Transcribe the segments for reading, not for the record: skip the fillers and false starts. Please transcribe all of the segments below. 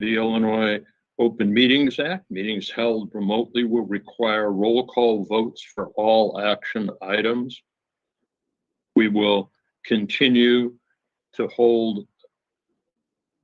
The Illinois Open Meetings Act, meetings held remotely will require roll call votes for all action items. We will continue to hold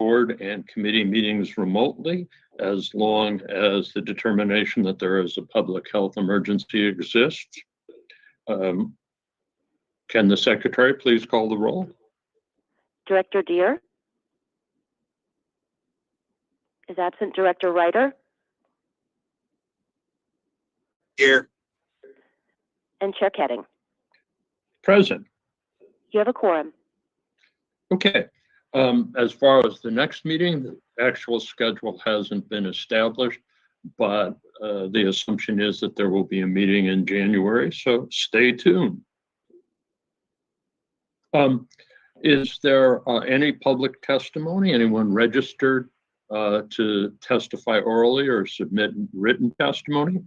board and committee meetings remotely as long as the determination that there is a public health emergency exists. Can the secretary please call the roll? Director Deere is absent. Director Ryder? Here. And Chair Ketting? Present. You have a quorum. Okay. As far as the next meeting, the actual schedule hasn't been established, but the assumption is that there will be a meeting in January, so stay tuned. Is there any public testimony? Anyone registered to testify orally or submit written testimony?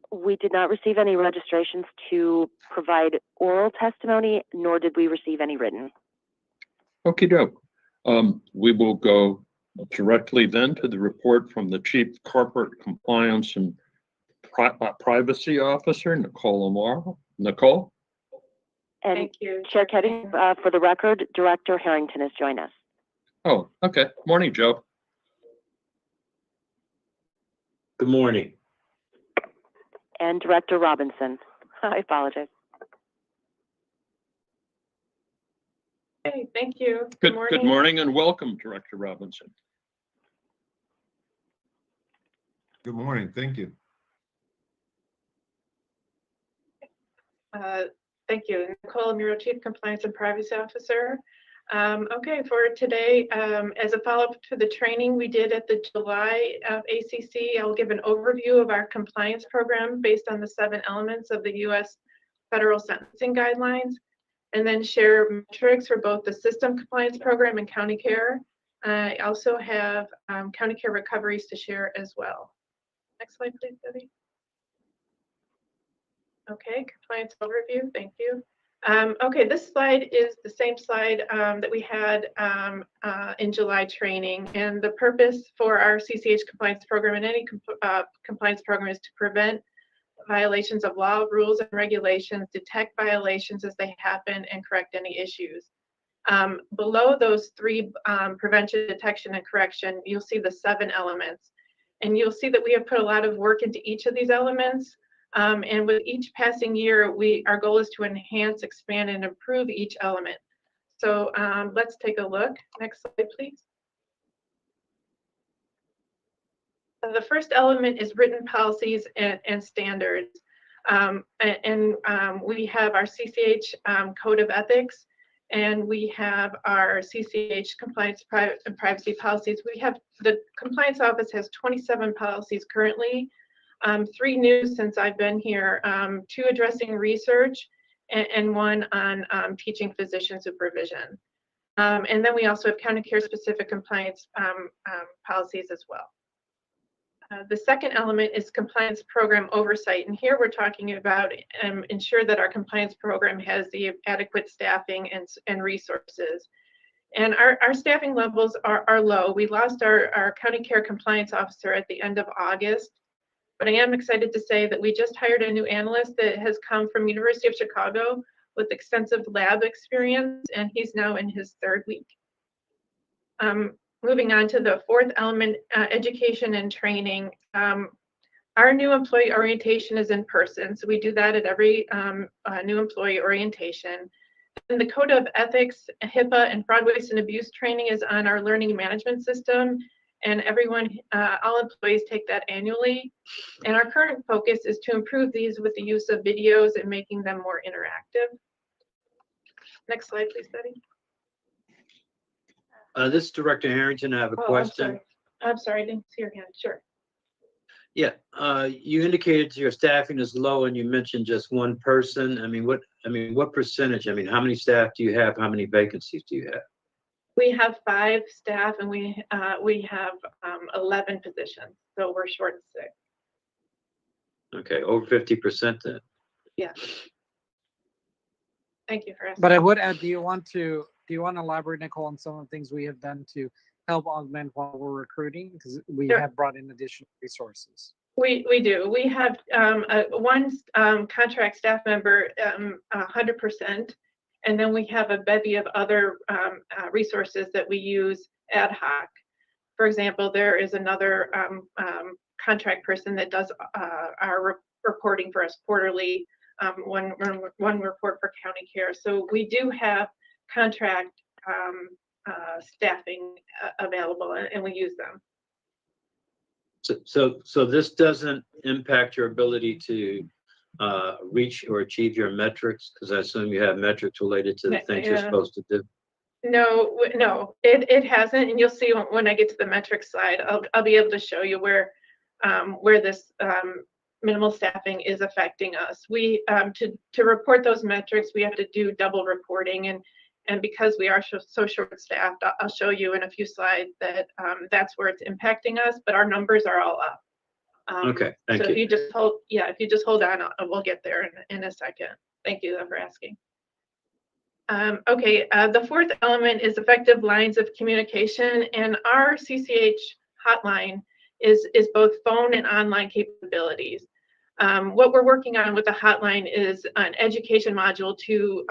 We did not receive any registrations to provide oral testimony, nor did we receive any written. Okie doke. We will go directly then to the report from the Chief Corporate Compliance and Privacy Officer, Nicole Amaro. Nicole? And thank you, Chair Ketting, for the record, Director Harrington has joined us. Oh, okay. Morning, Joe. Good morning. And Director Robinson. I apologize. Okay, thank you. Good morning and welcome, Director Robinson. Good morning. Thank you. Thank you. Nicole Amaro, Chief Compliance and Privacy Officer. Okay, for today, as a follow-up to the training we did at the July ACC, I'll give an overview of our compliance program based on the 7 elements of the U.S. Federal Sentencing Guidelines, and then share metrics for both the system compliance program and county care. I also have county care recoveries to share as well. Next slide, please, Debbie. Okay, compliance overview, thank you. Okay, this slide is the same slide that we had in July training, and the purpose for our CCH compliance program and any compliance program is to prevent violations of law, rules, and regulations, detect violations as they happen, and correct any issues. Below those 3, prevention, detection, and correction, you'll see the 7 elements, and you'll see that we have put a lot of work into each of these elements. And with each passing year, our goal is to enhance, expand, and improve each element. So let's take a look. Next slide, please. The first element is written policies and standards. We have our CCH Code of Ethics, and we have our CCH Compliance and Privacy Policies. The Compliance Office has 27 policies currently. 3 new since I've been here, 2 addressing research and one on teaching physician supervision. And then we also have county care specific compliance policies as well. The second element is compliance program oversight. And here we're talking about ensure that our compliance program has the adequate staffing and resources. And our staffing levels are low. We lost our county care compliance officer at the end of August. But I am excited to say that we just hired a new analyst that has come from University of Chicago with extensive lab experience, and he's now in his third week. Moving on to the fourth element, education and training. Our new employee orientation is in person, so we do that at every new employee orientation. And the Code of Ethics, HIPAA, and Fraud, Waste, and Abuse training is on our learning management system, and everyone, all employees take that annually. And our current focus is to improve these with the use of videos and making them more interactive. Next slide, please, Betty. This is Director Harrington. I have a question. I'm sorry, I didn't see your hand. Sure. Yeah, you indicated your staffing is low, and you mentioned just one person. What percentage? How many staff do you have? How many vacancies do you have? We have 5 staff, and we have 11 positions, so we're short 6. Okay, over 50% then. Yeah. Thank you for asking. But I would add, do you want to elaborate, Nicole, on some of the things we have done to help augment while we're recruiting? Because we Sure. have brought in additional resources. We do. We have one contract staff member 100%, and then we have a bevy of other resources that we use ad hoc. For example, there is another contract person that does our reporting for us quarterly, one report for county care. So we do have contract staffing available, and we use them. So this doesn't impact your ability to reach or achieve your metrics, because I assume you have metrics related to the things you're supposed to do. No, it hasn't, and you'll see when I get to the metrics slide. I'll be able to show you where this minimal staffing is affecting us. We to report those metrics, we have to do double reporting, and because we are so short-staffed, I'll show you in a few slides that that's where it's impacting us, but our numbers are all up. Okay, thank you. So if you just hold on, we'll get there in a second. Thank you for asking. Okay, the fourth element is effective lines of communication, and our CCH hotline is both phone and online capabilities. What we're working on with the hotline is an education module to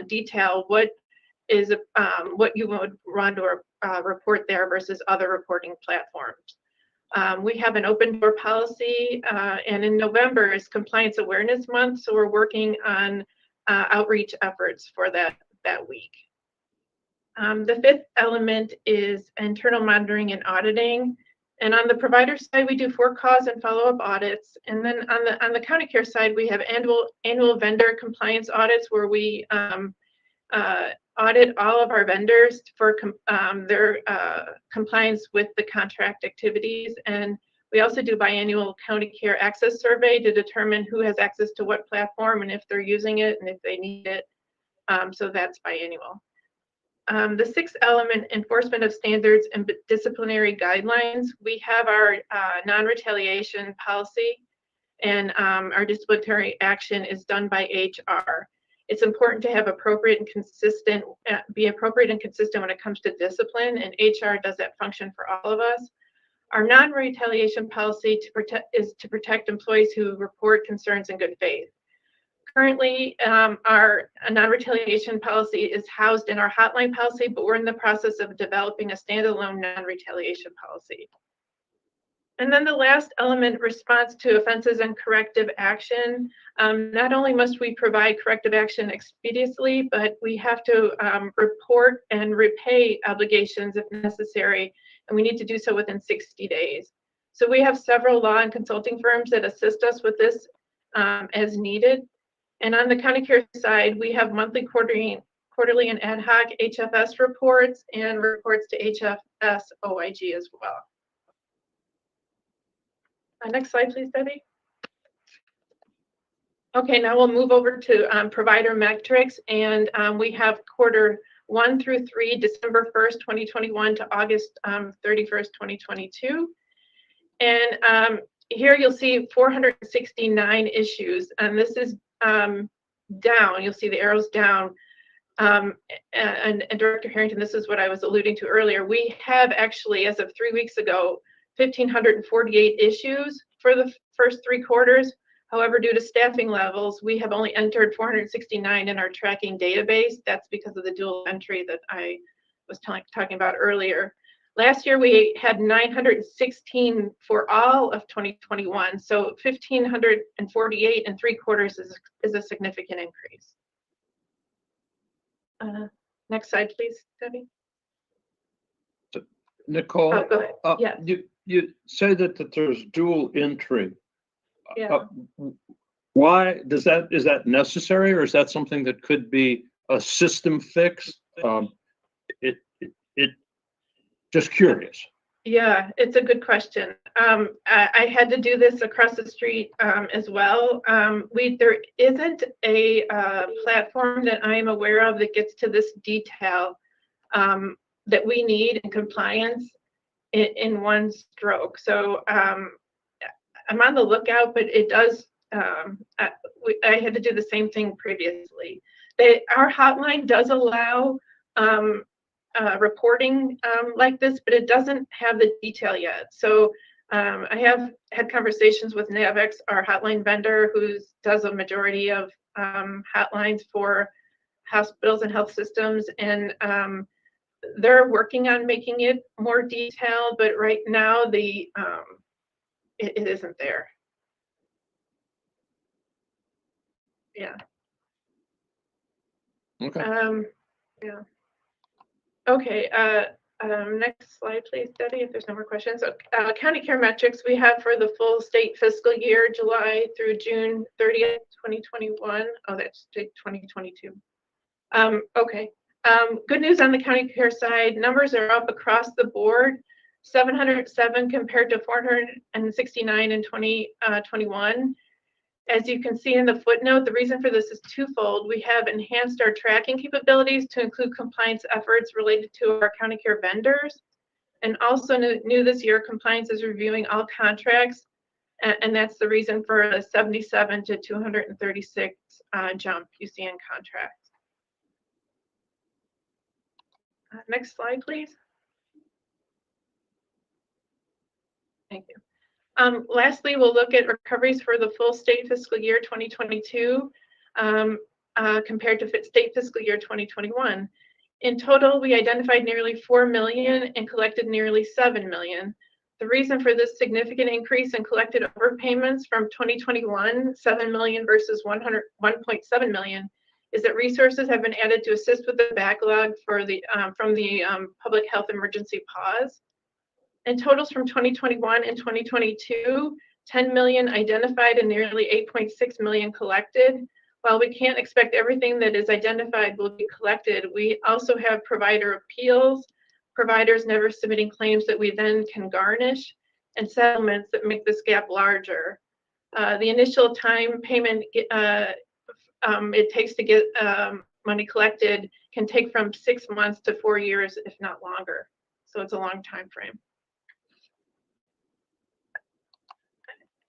detail what you would run to report there versus other reporting platforms. We have an open door policy, and in November is Compliance Awareness Month, so we're working on outreach efforts for that week. The fifth element is internal monitoring and auditing. And on the provider side, we do for-cause and follow-up audits. And then on the county care side, we have annual vendor compliance audits where we audit all of our vendors for their compliance with the contract activities. And we also do biannual county care access survey to determine who has access to what platform and if they're using it and if they need it. So that's biannual. The sixth element, enforcement of standards and disciplinary guidelines. We have our non-retaliation policy, and our disciplinary action is done by HR. It's important to have appropriate and consistent, be appropriate and consistent when it comes to discipline, and HR does that function for all of us. Our non-retaliation policy is to protect employees who report concerns in good faith. Currently, our non-retaliation policy is housed in our hotline policy, but we're in the process of developing a standalone non-retaliation policy. And then the last element, response to offenses and corrective action. Not only must we provide corrective action expeditiously, but we have to report and repay obligations if necessary, and we need to do so within 60 days. So we have several law and consulting firms that assist us with this as needed. And on the county care side, we have monthly, quarterly, and ad hoc HFS reports and reports to HFS OIG as well. Next slide, please, Debbie. Okay, now we'll move over to provider metrics, and we have quarter 1 through 3, December 1st, 2021 to August 31st, 2022. And here you'll see 469 issues, and this is down. You'll see the arrows down. And Director Harrington, this is what I was alluding to earlier. We have actually, as of 3 weeks ago, 1,548 issues for the first 3 quarters. However, due to staffing levels, we have only entered 469 in our tracking database. That's because of the dual entry that I was talking about earlier. Last year, we had 916 for all of 2021. So 1,548 in 3 quarters is a significant increase. Next slide, please, Debbie. Nicole, Oh, go ahead. Yeah. you say that there's dual entry. Yeah. Why is that necessary, or is that something that could be a system fix? Just curious. Yeah, it's a good question. I had to do this across the street as well. There isn't a platform that I'm aware of that gets to this detail that we need in compliance in one stroke. So I'm on the lookout, but it does. I had to do the same thing previously. Our hotline does allow reporting like this, but it doesn't have the detail yet. So I have had conversations with Navex, our hotline vendor, who does a majority of hotlines for hospitals and health systems, and they're working on making it more detailed. But right now, it isn't there. Yeah. Okay. Yeah. Okay. Next slide, please, Debbie, if there's no more questions. County care metrics we have for the full state fiscal year, July through June 30th, 2021. Oh, that's 2022. Okay. Good news on the county care side. Numbers are up across the board. 707 compared to 469 in 2021. As you can see in the footnote, the reason for this is twofold. We have enhanced our tracking capabilities to include compliance efforts related to our county care vendors. And also new this year, compliance is reviewing all contracts. And that's the reason for the 77 to 236 jump you see in contracts. Next slide, please. Thank you. Lastly, we'll look at recoveries for the full state fiscal year 2022 compared to state fiscal year 2021. In total, we identified nearly 4 million and collected nearly 7 million. The reason for this significant increase in collected overpayments from 2021, 7 million versus 1.7 million, is that resources have been added to assist with the backlog for the from the public health emergency pause. In totals from 2021 and 2022, 10 million identified and nearly 8.6 million collected. While we can't expect everything that is identified will be collected, we also have provider appeals, providers never submitting claims that we then can garnish, and settlements that make this gap larger. The initial time payment it takes to get money collected can take from 6 months to 4 years, if not longer. So it's a long time frame.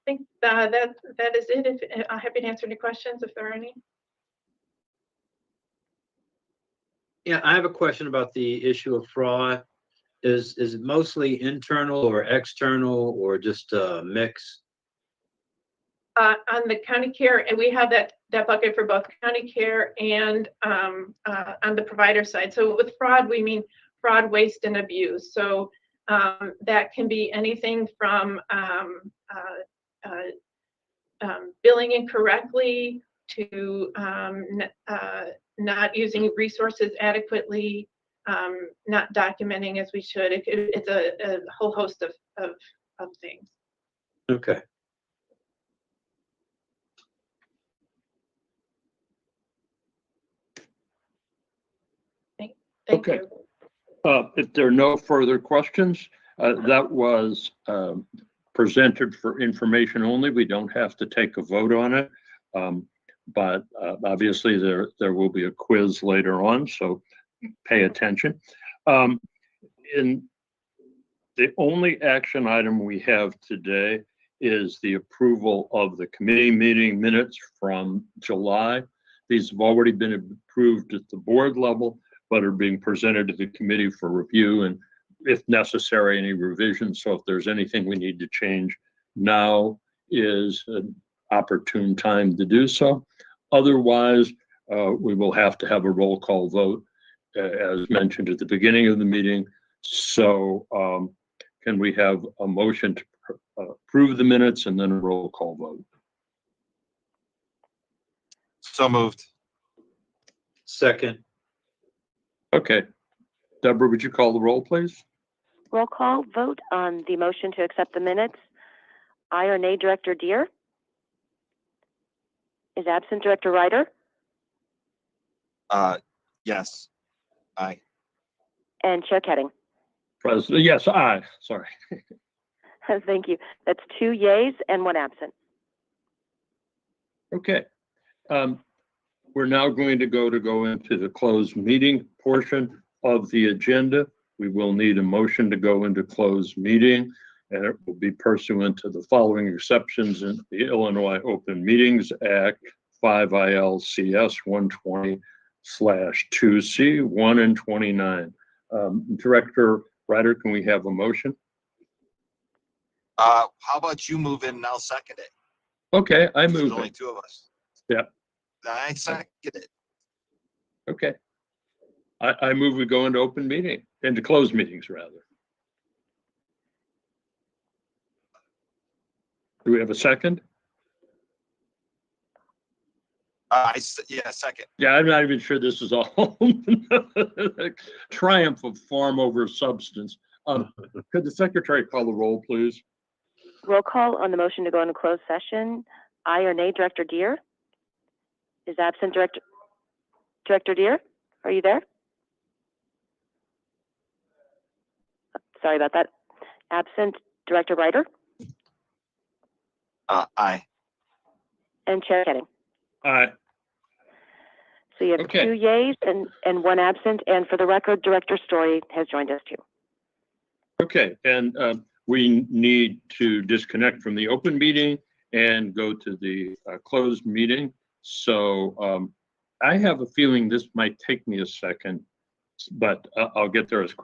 I think that is it. I'm happy to answer any questions if there are any. Yeah, I have a question about the issue of fraud. Is it mostly internal or external or just a mix? On the county care, and we have that bucket for both county care and on the provider side. So with fraud, we mean fraud, waste, and abuse. So that can be anything from billing incorrectly to not using resources adequately, not documenting as we should. It's a whole host of things. Okay. Thank Okay. you. If there are no further questions, that was presented for information only. We don't have to take a vote on it. but obviously there will be a quiz later on, so pay attention. In the only action item we have today is the approval of the committee meeting minutes from July. These have already been approved at the board level, but are being presented to the committee for review and, if necessary, any revisions. So if there's anything we need to change, now is an opportune time to do so. Otherwise, we will have to have a roll call vote, as mentioned at the beginning of the meeting. So can we have a motion to approve the minutes and then a roll call vote? So moved. Second, Okay. Deborah, would you call the roll, please? Roll call vote on the motion to accept the minutes. Aye or nay, Director Deere? Is absent Director Ryder? Yes. Aye. And Chair Ketting? President, yes, aye, sorry. Thank you. That's 2 yays and 1 absent. Okay. We're now going to go into the closed meeting portion of the agenda. We will need a motion to go into closed meeting, and it will be pursuant to the following exceptions in the Illinois Open Meetings Act, 5 ILCS 120/2C 1 and 29. Director Ryder, can we have a motion? How about you move in and I'll second it? Okay, I There's move only it. 2 of us. Yeah. I second it. Okay. I move we go into open meeting, into closed meetings rather. Do we have a second? Yeah, second. Yeah, I'm not even sure this is all triumph of form over substance. Could the secretary call the roll, please? Roll call on the motion to go into closed session. Aye or nay, Director Deere? Is absent Director Deere? Are you there? Sorry about that. Absent Director Ryder Aye. and Chair Ketting. Aye. So you have Okay. 2 yays and 1 absent. And for the record, Director Story has joined us too. Okay, and we need to disconnect from the open meeting and go to the closed meeting. So I have a feeling this might take me a second, but I'll get there as quick